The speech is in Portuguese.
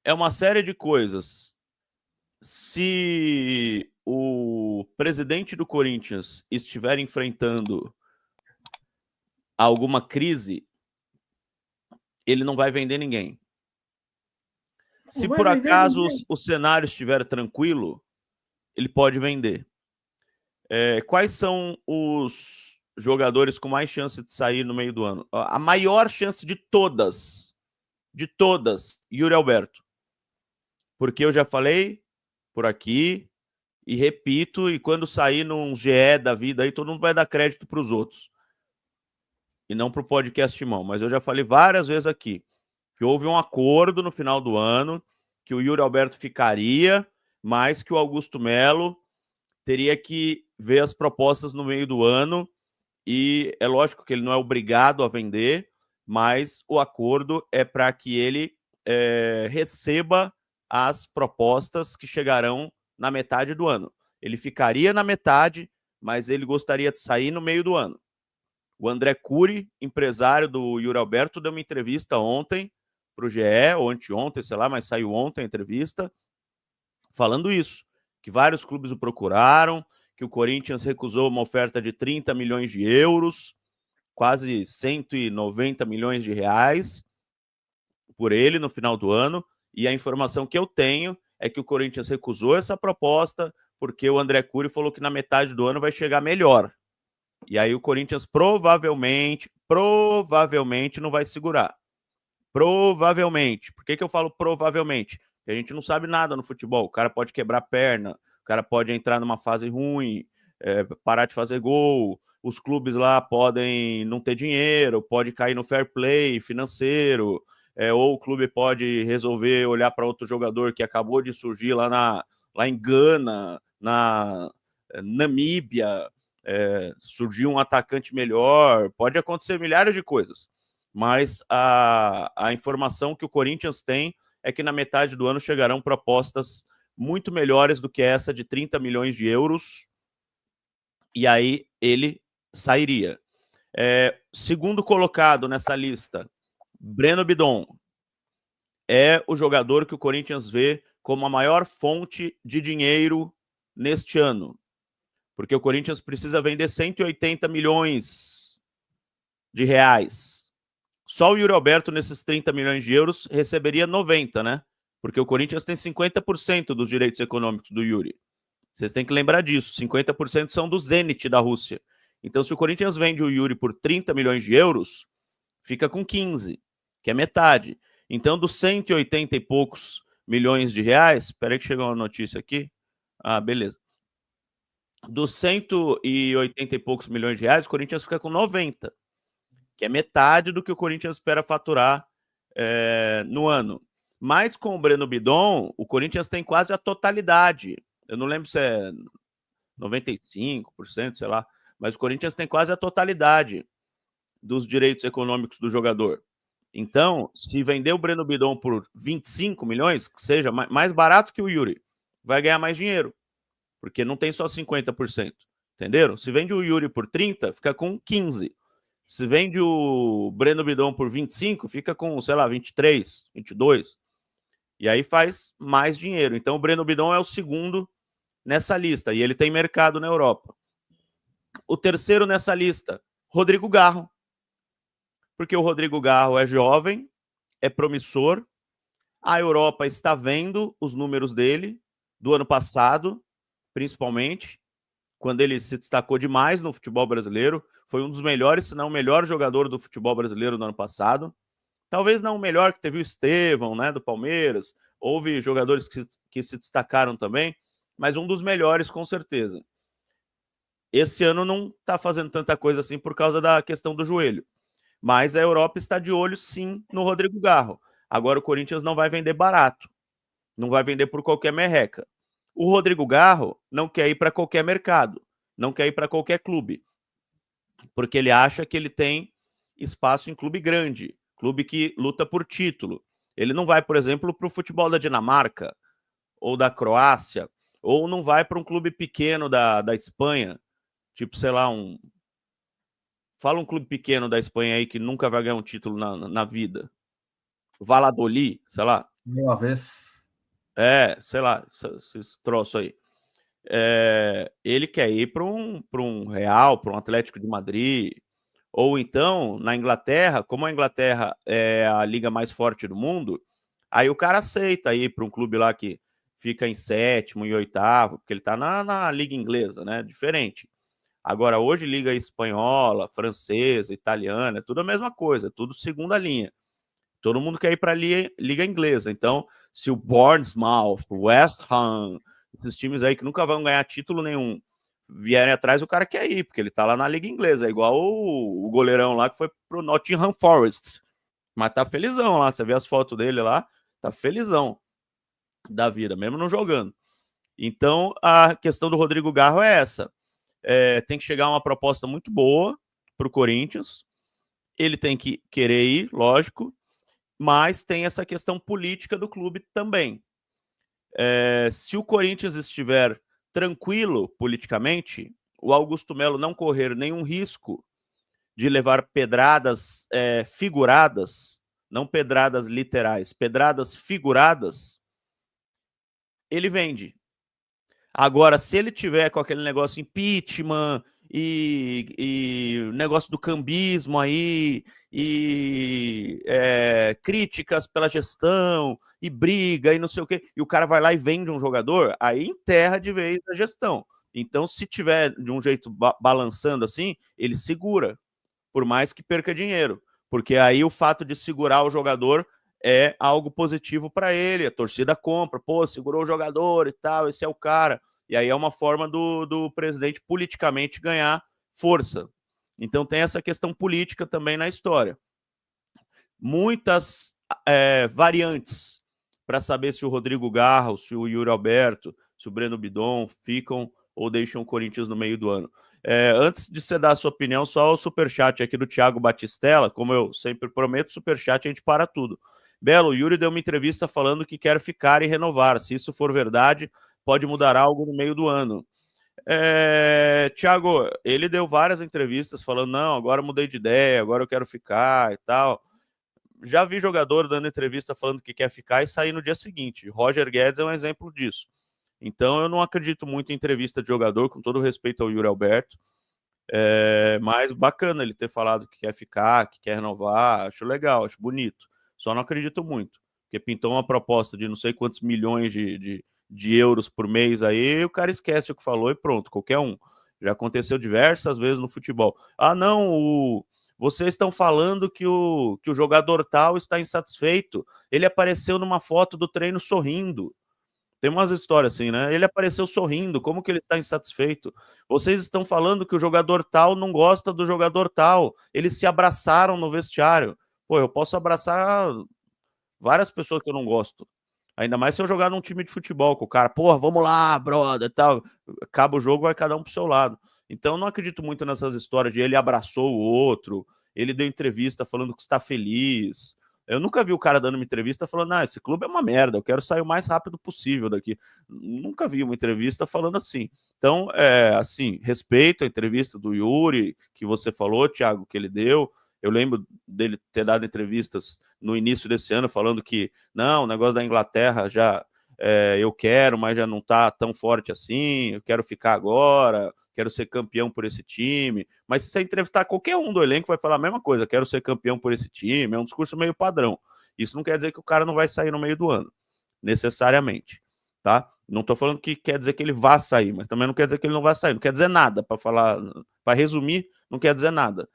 é uma série de coisas. Se o presidente do Corinthians estiver enfrentando alguma crise, ele não vai vender ninguém. Se por acaso o cenário estiver tranquilo, ele pode vender. Quais são os jogadores com mais chance de sair no meio do ano? A maior chance de todas, Yuri Alberto. Porque eu já falei por aqui e repito, e quando sair num GE da vida aí, todo mundo vai dar crédito para os outros. E não para o podcast Timão. Mas eu já falei várias vezes aqui que houve um acordo no final do ano que o Yuri Alberto ficaria, mas que o Augusto Melo teria que ver as propostas no meio do ano, e é lógico que ele não é obrigado a vender, mas o acordo é para que ele receba as propostas que chegarão na metade do ano. Ele ficaria na metade, mas ele gostaria de sair no meio do ano. O André Cury, empresário do Yuri Alberto, deu uma entrevista ontem para o GE, ou anteontem, sei lá, mas saiu ontem a entrevista, falando isso, que vários clubes o procuraram, que o Corinthians recusou uma oferta de 30 milhões de euros, quase 190 milhões de reais por ele no final do ano, e a informação que eu tenho é que o Corinthians recusou essa proposta porque o André Cury falou que na metade do ano vai chegar melhor. E aí o Corinthians provavelmente não vai segurar. Provavelmente. Por que eu falo provavelmente? Porque a gente não sabe nada no futebol. O cara pode quebrar a perna, o cara pode entrar numa fase ruim, parar de fazer gol, os clubes lá podem não ter dinheiro, pode cair no fair play financeiro, ou o clube pode resolver olhar para outro jogador que acabou de surgir lá em Gana, na Namíbia, surgiu um atacante melhor, pode acontecer milhares de coisas. Mas a informação que o Corinthians tem é que na metade do ano chegarão propostas muito melhores do que essa de 30 milhões de euros, e aí ele sairia. Segundo colocado nessa lista, Breno Bidon, é o jogador que o Corinthians vê como a maior fonte de dinheiro neste ano, porque o Corinthians precisa vender 180 milhões de reais. Só o Yuri Alberto, nesses 30 milhões de euros, receberia 90, né? Porque o Corinthians tem 50% dos direitos econômicos do Yuri. Vocês têm que lembrar disso. 50% são do Zenit da Rússia. Então, se o Corinthians vende o Yuri por 30 milhões de euros, fica com 15, que é metade. Então, dos 180 e poucos milhões de reais... Espera aí que chegou uma notícia aqui. Ah, beleza. Dos 180 e poucos milhões de reais, o Corinthians fica com 90, que é metade do que o Corinthians espera faturar no ano. Mas com o Breno Bidon, o Corinthians tem quase a totalidade. Eu não lembro se é 95%, sei lá, mas o Corinthians tem quase a totalidade dos direitos econômicos do jogador. Então, se vender o Breno Bidon por 25 milhões, que seja mais barato que o Yuri, vai ganhar mais dinheiro, porque não tem só 50%, entenderam? Se vende o Yuri por 30, fica com 15. Se vende o Breno Bidon por 25, fica com, sei lá, 23, 22. E aí faz mais dinheiro. Então o Breno Bidon é o segundo nessa lista, e ele tem mercado na Europa. O terceiro nessa lista, Rodrigo Garro. Porque o Rodrigo Garro é jovem, é promissor, a Europa está vendo os números dele, do ano passado, principalmente, quando ele se destacou demais no futebol brasileiro, foi um dos melhores, se não o melhor jogador do futebol brasileiro no ano passado. Talvez não o melhor, que teve o Estevão, né, do Palmeiras. Houve jogadores que se destacaram também, mas um dos melhores, com certeza. Esse ano não está fazendo tanta coisa assim por causa da questão do joelho. Mas a Europa está de olho, sim, no Rodrigo Garro. Agora o Corinthians não vai vender barato. Não vai vender por qualquer merreca. O Rodrigo Garro não quer ir para qualquer mercado. Não quer ir para qualquer clube. Porque ele acha que ele tem espaço em clube grande, clube que luta por título. Ele não vai, por exemplo, para o futebol da Dinamarca ou da Croácia, ou não vai para um clube pequeno da Espanha, tipo, sei lá, fala um clube pequeno da Espanha aí que nunca vai ganhar um título na vida. Valladolid, sei lá. Uma vez. Sei lá, esses troços aí. Ele quer ir para um Real, para um Atlético de Madrid, ou então, na Inglaterra, como a Inglaterra é a liga mais forte do mundo, aí o cara aceita ir para um clube lá que fica em 7º e 8º, porque ele tá na liga inglesa, né? Diferente. Agora, hoje, liga espanhola, francesa, italiana, é tudo a mesma coisa, tudo segunda linha. Todo mundo quer ir para a liga inglesa. Então, se o Bournemouth, o West Ham, esses times aí que nunca vão ganhar título nenhum, vierem atrás, o cara quer ir, porque ele tá lá na liga inglesa. É igual o goleirão lá que foi pro Nottingham Forest. Mas tá felizão lá, você vê as fotos dele lá, tá felizão da vida, mesmo não jogando. Então, a questão do Rodrigo Garro é essa. Tem que chegar uma proposta muito boa pro Corinthians. Ele tem que querer ir, lógico, mas tem essa questão política do clube também. Se o Corinthians estiver tranquilo politicamente, o Augusto Melo não correr nenhum risco de levar pedradas figuradas, não pedradas literais, pedradas figuradas, ele vende. Agora, se ele tiver com aquele negócio impeachment e negócio do cambismo aí, e críticas pela gestão, e briga, e não sei o quê, e o cara vai lá e vende um jogador, aí enterra de vez a gestão. Então, se tiver de um jeito balançando assim, ele segura, por mais que perca dinheiro, porque aí o fato de segurar o jogador é algo positivo para ele, a torcida compra, pô, segurou o jogador e tal, esse é o cara. E aí é uma forma do presidente politicamente ganhar força. Então tem essa questão política também na história. Muitas variantes para saber se o Rodrigo Garro, se o Yuri Alberto, se o Breno Bidon ficam ou deixam o Corinthians no meio do ano. Antes de você dar a sua opinião, só o superchat aqui do Thiago Batistella, como eu sempre prometo, superchat a gente para tudo. Belo, o Yuri deu uma entrevista falando que quer ficar e renovar. Se isso for verdade, pode mudar algo no meio do ano. Thiago, ele deu várias entrevistas falando, não, agora mudei de ideia, agora eu quero ficar e tal. Já vi jogador dando entrevista falando que quer ficar e sair no dia seguinte. Roger Guedes é um exemplo disso. Então eu não acredito muito em entrevista de jogador, com todo respeito ao Yuri Alberto. Mas bacana ele ter falado que quer ficar, que quer renovar, acho legal, acho bonito. Só não acredito muito, porque pintou uma proposta de não sei quantos milhões de euros por mês aí, e o cara esquece o que falou e pronto, qualquer um. Já aconteceu diversas vezes no futebol. Ah, não, vocês estão falando que o jogador tal está insatisfeito. Ele apareceu numa foto do treino sorrindo. Tem umas histórias assim, né? Ele apareceu sorrindo, como que ele está insatisfeito? Vocês estão falando que o jogador tal não gosta do jogador tal. Eles se abraçaram no vestiário. Pô, eu posso abraçar várias pessoas que eu não gosto. Ainda mais se eu jogar num time de futebol, com o cara, porra, vamos lá, brother, tal. Acaba o jogo, vai cada um pro seu lado. Então, eu não acredito muito nessas histórias de ele abraçou o outro, ele deu entrevista falando que está feliz. Eu nunca vi o cara dando uma entrevista falando, ah, esse clube é uma merda, eu quero sair o mais rápido possível daqui. Nunca vi uma entrevista falando assim. Então, assim, respeito a entrevista do Yuri, que você falou, Thiago, que ele deu. Eu lembro dele ter dado entrevistas no início desse ano falando que, não, o negócio da Inglaterra já eu quero, mas já não tá tão forte assim, eu quero ficar agora, quero ser campeão por esse time. Mas se você entrevistar qualquer um do elenco, vai falar a mesma coisa, quero ser campeão por esse time, é um discurso meio padrão. Isso não quer dizer que o cara não vai sair no meio do ano, necessariamente, tá? Não tô falando que quer dizer que ele vá sair, mas também não quer dizer que ele não vai sair, não quer dizer nada, para falar, para resumir, não quer dizer nada.